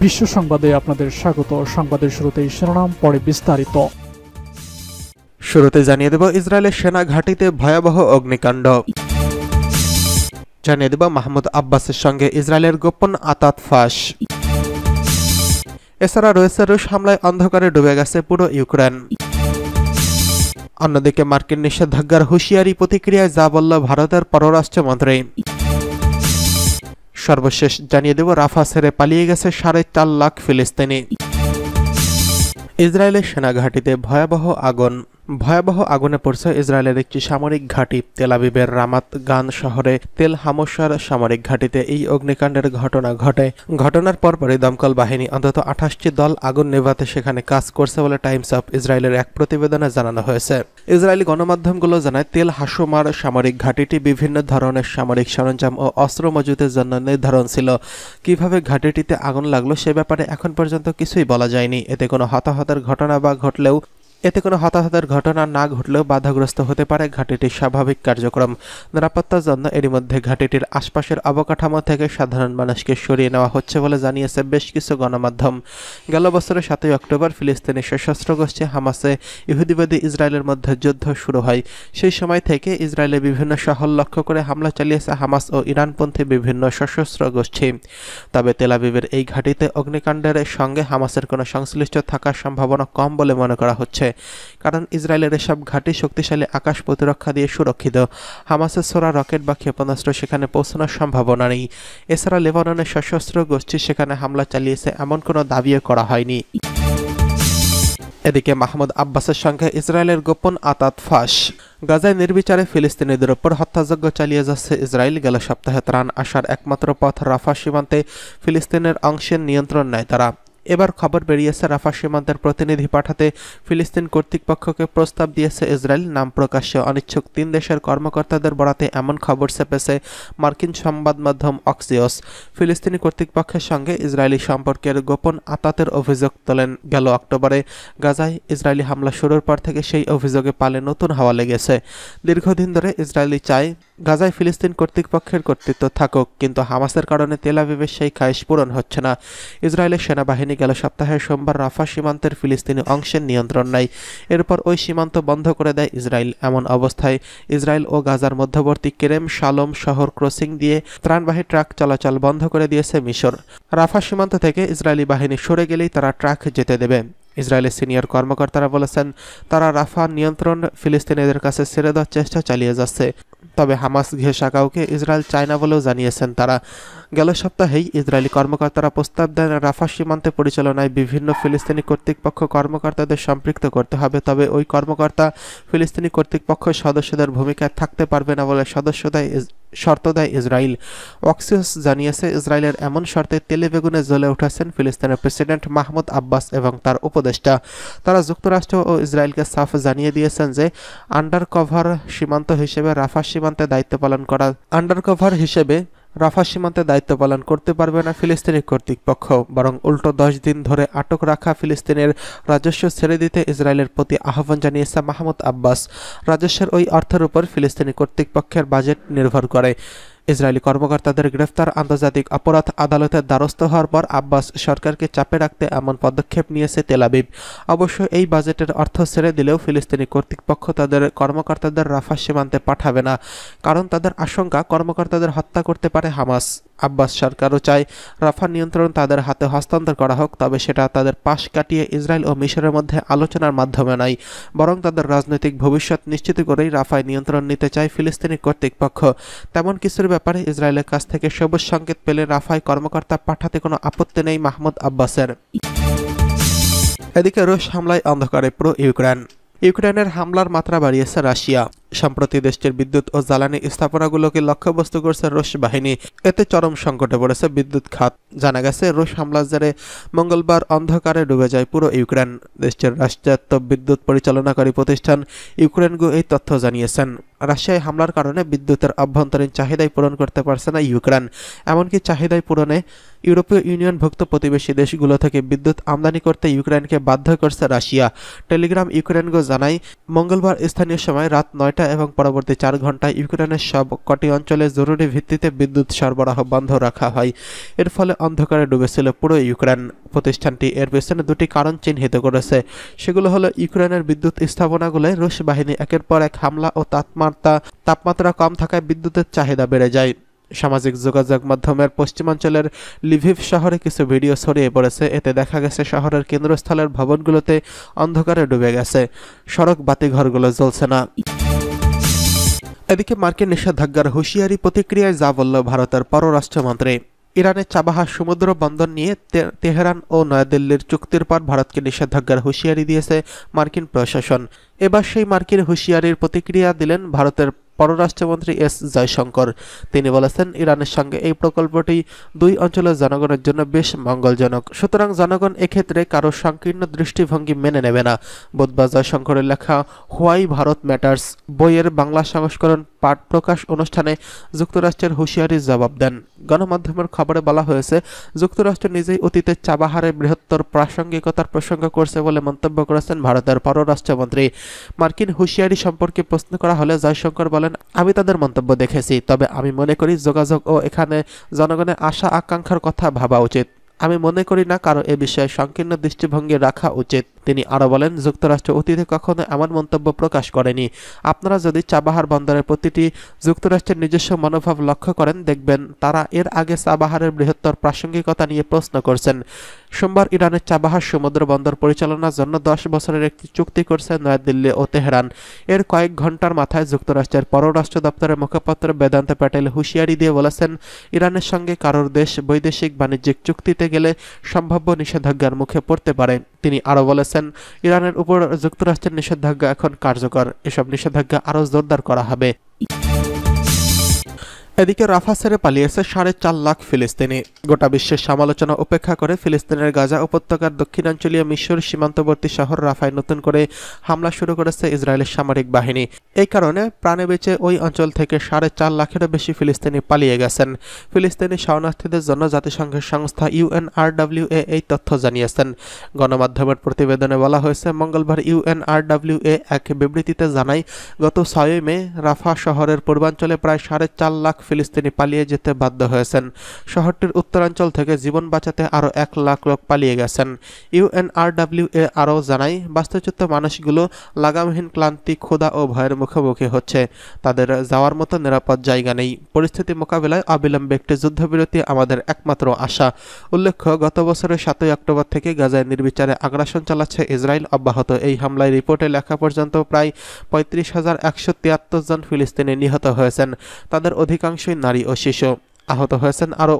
বিশ্ব সংবাদে আপনাদের স্বাগত। সংবাদের শুরুতেই শিরোনাম, পরে বিস্তারিত। শুরুতে জানিয়ে দেব ইসরায়েলের সেনা ঘাঁটিতে ভয়াবহ অগ্নিকাণ্ড। জানিয়ে দেব মাহমুদ আব্বাসের সঙ্গে ইসরায়েলের গোপন আঁতাত ফাঁস। এছাড়া রয়েছে রুশ হামলায় অন্ধকারে ডুবে গেছে পুরো ইউক্রেন। অন্যদিকে মার্কিন নিষেধাজ্ঞার হুঁশিয়ারি প্রতিক্রিয়ায় যা বলল ভারতের পররাষ্ট্রমন্ত্রী। সর্বশেষ জানিয়ে দেব রাফা ছেড়ে পালিয়ে গেছে 4.5 লাখ ফিলিস্তিনি। ইসরায়েলের সেনা ঘাঁটিতে ভয়াবহ আগুনে পড়ছে ইসরায়েলের একটি সামরিক ঘাঁটি। তেল আবিবের রামাত গান শহরে তেল হামসার সামরিক ঘাঁটিতে এই অগ্নিকাণ্ডের ঘটনা ঘটে। ঘটনার পরপরই দমকল বাহিনী অন্তত 28টি দল আগুন নেভাতে সেখানে কাজ করছে বলে টাইমস অফ ইসরায়েলের এক প্রতিবেদনে জানানো হয়েছে। ইসরায়েলি গণমাধ্যমগুলো জানায় তেল হাসুমার সামরিক ঘাঁটিটি বিভিন্ন ধরনের সামরিক সরঞ্জাম ও অস্ত্র মজুতের জন্য নির্ধারণ ছিল। কিভাবে ঘাঁটিটিতে আগুন লাগলো সে ব্যাপারে এখন পর্যন্ত কিছুই বলা যায়নি। এতে কোনো হতাহতের ঘটনা না ঘটলেও বাধাগ্রস্ত হতে পারে ঘাঁটিটির স্বাভাবিক কার্যক্রম। নিরাপত্তার জন্য এরই মধ্যে ঘাঁটিটির আশপাশের অবকাঠামো থেকে সাধারণ মানুষকে সরিয়ে নেওয়া হচ্ছে বলে জানিয়েছে বেশ কিছু গণমাধ্যম। গেল বছরের 7 অক্টোবর ফিলিস্তিনি সশস্ত্র গোষ্ঠী হামাসে ইহুদিবাদী ইসরায়েলের মধ্যে যুদ্ধ শুরু হয়। সেই সময় থেকে ইসরায়েলের বিভিন্ন শহর লক্ষ্য করে হামলা চালিয়েছে হামাস ও ইরানপন্থী বিভিন্ন সশস্ত্র গোষ্ঠী। তবে তেল আবিবের এই ঘাঁটিতে অগ্নিকাণ্ডের সঙ্গে হামাসের কোনো সংশ্লিষ্ট থাকার সম্ভাবনা কম বলে মনে করা হচ্ছে, কারণ ইসরায়েলের এসব ঘাঁটি শক্তিশালী আকাশ প্রতিরক্ষা দিয়ে সুরক্ষিত। হামাসের ছোড়া রকেট বা ক্ষেপণাস্ত্র সেখানে পৌঁছানোর সম্ভাবনা নেই। এছাড়া লেবাননের সশস্ত্র গোষ্ঠী সেখানে হামলা চালিয়েছে এমন কোনো দাবিও করা হয়নি। এদিকে মাহমুদ আব্বাসের সঙ্গে ইসরায়েলের গোপন আঁতাত ফাঁস। গাজায় নির্বিচারে ফিলিস্তিনিদের ওপর হত্যাযজ্ঞ চালিয়ে যাচ্ছে ইসরায়েল। গেল সপ্তাহে ত্রাণ আসার একমাত্র পথ রাফা সীমান্তে ফিলিস্তিনের অংশের নিয়ন্ত্রণ নেয় তারা। এবার খবর বেরিয়েছে রাফা সীমান্তের প্রতিনিধি পাঠাতে ফিলিস্তিন কর্তৃপক্ষকে প্রস্তাব দিয়েছে ইসরায়েল। নাম প্রকাশ্যে অনিচ্ছুক 3 দেশের কর্মকর্তাদের বরাতে এমন খবর ছেপেছে মার্কিন সংবাদ মাধ্যম অক্সিওস। ফিলিস্তিনি কর্তৃপক্ষের সঙ্গে ইসরায়েলি সম্পর্কের গোপন আঁতাতের অভিযোগ তোলেন। গেল অক্টোবরে গাজায় ইসরায়েলি হামলা শুরুর পর থেকে সেই অভিযোগে পালে নতুন হাওয়া লেগেছে। দীর্ঘদিন ধরে ইসরায়েলি চায় গাজায় ফিলিস্তিন কর্তৃপক্ষের কর্তৃত্ব থাকুক, কিন্তু হামাসের কারণে তেল আবিবের সেই খায়েশ পূরণ হচ্ছে না। ইসরায়েলের সেনাবাহিনী গেল সপ্তাহে সোমবার রাফা সীমান্তের ফিলিস্তিনি অংশের নিয়ন্ত্রণ নেয়। এরপর ওই সীমান্ত বন্ধ করে দেয় ইসরায়েল। এমন অবস্থায় ইসরায়েল ও গাজার মধ্যবর্তী কেরেম শালোম শহর ক্রসিং দিয়ে ত্রাণবাহী ট্রাক চলাচল বন্ধ করে দিয়েছে মিশর। রাফা সীমান্ত থেকে ইসরায়েলি বাহিনী সরে গেলেই তারা ট্রাক যেতে দেবে। ইসরায়েলের সিনিয়র কর্মকর্তারা বলেছেন তারা রাফা নিয়ন্ত্রণ ফিলিস্তিনিদের কাছে ছেড়ে দেওয়ার চেষ্টা চালিয়ে যাচ্ছে। তবে হামাস ঘেঁষা কাউকে ইসরায়েল চায় না বলেও জানিয়েছেন তারা। গেল সপ্তাহেই ইসরায়েলি কর্মকর্তারা প্রস্তাব দেন রাফা সীমান্তে পরিচালনায় বিভিন্ন ফিলিস্তিনি কর্তৃপক্ষ কর্মকর্তাদের সম্পৃক্ত করতে হবে। তবে ওই কর্মকর্তা ফিলিস্তিনি কর্তৃপক্ষ সদস্যদের ভূমিকায় থাকতে পারবে না বলে শর্ত দেয় ইসরায়েল। অক্সিওস জানিয়েছে ইসরায়েলের এমন শর্তে তেলে বেগুনে জ্বলে উঠেছেন ফিলিস্তিনের প্রেসিডেন্ট মাহমুদ আব্বাস এবং তার উপদেষ্টা। তারা যুক্তরাষ্ট্র ও ইসরায়েলকে সাফ জানিয়ে দিয়েছেন যে আন্ডারকভার সীমান্তে রাফা সীমান্তে দায়িত্ব পালন করতে পারবে না ফিলিস্তিনি কর্তৃপক্ষ, বরং উল্টো 10 দিন ধরে আটক রাখা ফিলিস্তিনের রাজস্ব ছেড়ে দিতে ইসরায়েলের প্রতি আহ্বান জানিয়েছে মাহমুদ আব্বাস। রাজস্বের ওই অর্থের উপর ফিলিস্তিনি কর্তৃপক্ষের বাজেট নির্ভর করে। ইসরায়েলি কর্মকর্তাদের গ্রেফতার আন্তর্জাতিক অপরাধ আদালতের দ্বারস্থ হওয়ার পর আব্বাস সরকারকে চাপে রাখতে এমন পদক্ষেপ নিয়েছে তেল আবিব। অবশ্য এই বাজেটের অর্থ ছেড়ে দিলেও ফিলিস্তিনি কর্তৃপক্ষ তাদের কর্মকর্তাদের রাফা সীমান্তে পাঠাবে না, কারণ তাদের আশঙ্কা কর্মকর্তাদের হত্যা করতে পারে হামাস। আব্বাস সরকারও চায় রাফা নিয়ন্ত্রণ তাদের হাতে হস্তান্তর করা হোক, তবে সেটা তাদের পাশ কাটিয়ে ইসরায়েল ও মিশরের মধ্যে আলোচনার মাধ্যমে নয়, বরং তাদের রাজনৈতিক ভবিষ্যৎ নিশ্চিত করেই রাফায় নিয়ন্ত্রণ নিতে চায় ফিলিস্তিনি কর্তৃপক্ষ। তেমন কিছুর ব্যাপারে ইসরায়েলের কাছ থেকে সবুজ সংকেত পেলে রাফায় কর্মকর্তা পাঠাতে কোনো আপত্তি নেই মাহমুদ আব্বাসের। এদিকে রুশ হামলায় অন্ধকারে পুরো ইউক্রেনের হামলার মাত্রা বাড়িয়েছে রাশিয়া। সম্প্রতি দেশটির বিদ্যুৎ ও জ্বালানি স্থাপনাগুলোকে লক্ষ্যবস্তু করছে রুশ বাহিনী। এতে চরম সংকটে পড়েছে বিদ্যুৎ খাত। জানা গেছে রুশ হামলার জেরে মঙ্গলবার অন্ধকারে ডুবে যায় পুরো ইউক্রেন। দেশটির রাষ্ট্রায়ত্ত বিদ্যুৎ পরিচালনাকারী প্রতিষ্ঠান ইউক্রেনগো এই তথ্য জানিয়েছেন। রাশিয়ায় হামলার কারণে বিদ্যুতের অভ্যন্তরীণ চাহিদাই পূরণ করতে পারছে না ইউক্রেন। এমনকি চাহিদাই পূরণে ইউরোপীয় ইউনিয়নভুক্ত প্রতিবেশী দেশগুলো থেকে বিদ্যুৎ আমদানি করতে ইউক্রেনকে বাধ্য করছে রাশিয়া। টেলিগ্রাম ইউক্রেনগো জানায় মঙ্গলবার স্থানীয় সময় রাত 9টা ঘন্টা এবং পরবর্তী 4 ঘন্টায় ইউক্রেনের সব কটি অঞ্চলে জরুরি ভিত্তিতে বিদ্যুৎ সরবরাহ বন্ধ রাখা হয়। এর ফলে অন্ধকারে ডুবেছিল পুরো ইউক্রেন। প্রতিষ্ঠানটি এর পেছনে দুটি কারণ চিহ্নিত করেছে। সেগুলো হলো ইউক্রেনের বিদ্যুৎ স্থাপনাগুলোয় রুশ বাহিনী একের পর এক হামলা ও তাপমাত্রা কম থাকায় বিদ্যুতের চাহিদা বেড়ে যায়। সামাজিক যোগাযোগ মাধ্যমের পশ্চিমাঞ্চলের লিভিভ শহরে কিছু ভিডিও ছড়িয়ে পড়েছে। এতে দেখা গেছে শহরের কেন্দ্রস্থলের ভবনগুলোতে অন্ধকারে ডুবে গেছে, সড়ক বাতিঘরগুলো জ্বলছে না। এদিকে মার্কিন নিষেধাজ্ঞার হুঁশিয়ারি প্রতিক্রিয়ায় যা বলল ভারতের পররাষ্ট্রমন্ত্রী। ইরানের চাবাহার সমুদ্র বন্দর নিয়ে তেহরান ও নয়াদিল্লির চুক্তির পর ভারতকে নিষেধাজ্ঞার হুঁশিয়ারি দিয়েছে মার্কিন প্রশাসন। এবার সেই মার্কিন হুঁশিয়ারির প্রতিক্রিয়া দিলেন ভারতের পররাষ্ট্রমন্ত্রী এস জয়শঙ্কর। তিনি বলেছেন, ইরানের সঙ্গে এই প্রকল্পটি দুই অঞ্চলের জনগণের জন্য বেশ মঙ্গলজনক, সুতরাং জনগণ এক্ষেত্রে কারো সংকীর্ণ দৃষ্টিভঙ্গি মেনে নেবে না। বুধবার জয়শঙ্করের লেখা হোয়াই ভারত ম্যাটার্স বইয়ের বাংলা সংস্করণ পাঠ প্রকাশ অনুষ্ঠানে যুক্তরাষ্ট্রের হুঁশিয়ারির জবাব দেন। গণমাধ্যমের খবরে বলা হয়েছে, যুক্তরাষ্ট্র নিজেই অতীতের চাবাহারের বৃহত্তর প্রাসঙ্গিকতার প্রসঙ্গ করছে বলে মন্তব্য করেছেন ভারতের পররাষ্ট্রমন্ত্রী। মার্কিন হুঁশিয়ারি সম্পর্কে প্রশ্ন করা হলে জয়শঙ্কর বলেন, আমি তাদের মন্তব্য দেখেছি, তবে আমি মনে করি যোগাযোগ ও এখানে জনগণের আশা আকাঙ্ক্ষার কথা ভাবা উচিত। আমি মনে করি না কারো এ বিষয়ে সংকীর্ণ দৃষ্টিভঙ্গি রাখা উচিত। তিনি আরও বলেন, যুক্তরাষ্ট্র অতীতে কখনো এমন মন্তব্য প্রকাশ করেনি। আপনারা যদি চাবাহার বন্দরের প্রতিটি যুক্তরাষ্ট্রের নিজস্ব মনোভাব লক্ষ্য করেন, দেখবেন তারা এর আগে চাবাহারের বৃহত্তর প্রাসঙ্গিকতা নিয়ে প্রশ্ন করছেন। সোমবার ইরানের চাবাহার সমুদ্র বন্দর পরিচালনার জন্য 10 বছরের একটি চুক্তি করছে নয়াদিল্লি ও তেহরান। এর কয়েক ঘন্টার মাথায় যুক্তরাষ্ট্রের পররাষ্ট্র দপ্তরের মুখপাত্র বেদান্ত প্যাটেল হুঁশিয়ারি দিয়ে বলেছেন, ইরানের সঙ্গে কারোর দেশ বৈদেশিক বাণিজ্যিক চুক্তিতে গেলে সম্ভাব্য নিষেধাজ্ঞার মুখে পড়তে পারে। তিনি আরও বলেছেন, ইরানের উপর যুক্তরাষ্ট্রের নিষেধাজ্ঞা এখন কার্যকর। এসব নিষেধাজ্ঞা আরও জোরদার করা হবে। এদিকে রাফা ছেড়ে পালিয়েছে 4.5 লাখ ফিলিস্তিনি। গোটা বিশ্বের সমালোচনা উপেক্ষা করে ফিলিস্তিনের গাজা উপত্যকার দক্ষিণাঞ্চলীয় মিশর সীমান্তবর্তী শহর রাফায় নতুন করে হামলা শুরু করেছে ইসরায়েলের সামরিক বাহিনী। এই কারণে প্রাণে বেঁচে ওই অঞ্চল থেকে 4.5 লাখেরও বেশি ফিলিস্তিনি পালিয়ে গেছেন। ফিলিস্তিনি শরণার্থীদের জন্য জাতিসংঘের সংস্থা UNRWA এই তথ্য জানিয়েছেন। গণমাধ্যমের প্রতিবেদনে বলা হয়েছে, মঙ্গলবার UNRWA এক বিবৃতিতে জানায়, গত 6 মে রাফা শহরের পূর্বাঞ্চলে প্রায় 4.5 লাখ ফিলিস্তিনি পালিয়ে যেতে বাধ্য হয়েছেন। শহরটির উত্তরাঞ্চল থেকে জীবন বাঁচাতে আরও 1 লাখ লোক পালিয়ে গেছেন। UNRWA আরও জানায়, বাস্তুচ্যুত মানুষগুলো লাগামহীন ক্লান্তি, ক্ষুধা ও ভয়ের মুখোমুখি হচ্ছে। তাদের যাওয়ার মতো নিরাপদ জায়গা নেই। পরিস্থিতি মোকাবিলায় অবিলম্বে একটি যুদ্ধবিরতি আমাদের একমাত্র আশা। উল্লেখ্য, গত বছরের 7 অক্টোবর থেকে গাজায় নির্বিচারে আগ্রাসন চালাচ্ছে ইসরায়েল অব্যাহত। এই হামলায় রিপোর্টে লেখা পর্যন্ত প্রায় 35,173 জন ফিলিস্তিনি নিহত হয়েছেন। তাদের অধিকাংশই নারী ও শিশু। আহত হয়েছেন আরও